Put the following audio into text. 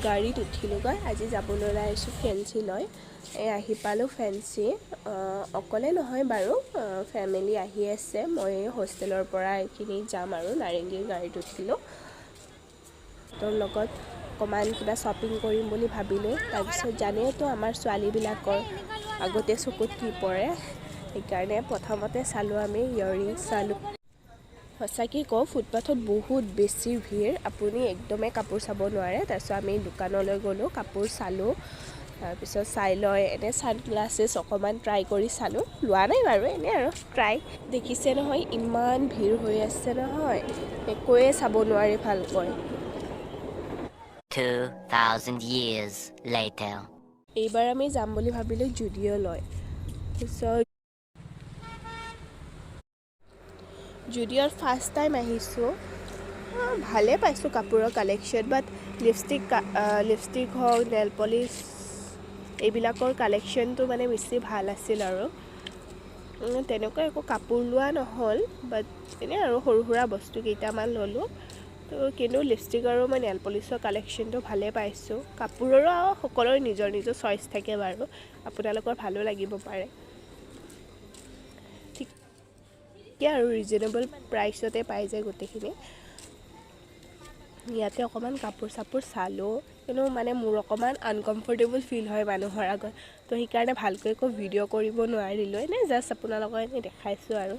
গাড়ীত উঠিলোগৈ আজি যাবলৈ ওলাই আহিছোঁ ফেঞ্চিলৈ আহি পালোঁ ফেঞ্চি অকলে নহয় বাৰু ফেমিলি আহি আছে মই হোষ্টেলৰ পৰা এইখিনি যাম আৰু নাৰেংগীৰ গাড়ীত উঠিলোঁ তোৰ লগত অকণমান কিবা শ্বপিং কৰিম বুলি ভাবিলোঁ তাৰপিছত জানেইতো আমাৰ ছোৱালীবিলাকৰ আগতে চকুত কি পৰে সেইকাৰণে প্ৰথমতে চালোঁ আমি ইয়েৰিংছ চালোঁ সঁচাকৈ কওঁ ফুটপাথত বহুত বেছি ভিৰ আপুনি একদমেই কাপোৰ চাব নোৱাৰে তাৰপিছত আমি দোকানলৈ গ'লোঁ কাপোৰ চালোঁ তাৰপিছত চাই লৈ এনে ছানগ্লাছেছ অকণমান ট্ৰাই কৰি চালোঁ লোৱা নাই বাৰু এনেই আৰু ট্ৰাই দেখিছে নহয় ইমান ভিৰ হৈ আছে নহয় একোৱে চাব নোৱাৰি ভালকৈ 2000 years later এইবাৰ আমি যাম বুলি ভাবিলোঁ জুডিঅ'লৈ তাৰপিছত জুডিঅ'ৰ ফাৰ্ষ্ট টাইম আহিছোঁ ভালে পাইছোঁ কাপোৰৰ কালেকশ্যন বাট লিপষ্টিক হওক নেল পলিছ এইবিলাকৰ কালেকশ্যনটো মানে বেছি ভাল আছিল আৰু তেনেকুৱা একো কাপোৰ লোৱা নহ'ল বাট এনেই আৰু সৰু সুৰা বস্তু কেইটামান ল'লোঁ তো কিন্তু লিপষ্টিক আৰু মই নেল পলিচৰ কালেকশ্যনটো ভালে পাইছোঁ কাপোৰৰো আৰু সকলোৰে নিজৰ নিজৰ চইচ থাকে বাৰু আপোনালোকৰ ভালো লাগিব পাৰে ঠিকে আৰু ৰিজনেবল প্ৰাইচতে পাই যায় গোটেইখিনি ইয়াতে অকণমান কাপোৰ চাপোৰ চালোঁ কিন্তু মানে মোৰ অকণমান আনকমফৰ্টেবল ফিল হয় মানুহৰ আগত তো সেইকাৰণে ভালকৈ একো ভিডিঅ' কৰিব নোৱাৰিলোঁ এনেই জাষ্ট আপোনালোকক এনেই দেখাইছোঁ আৰু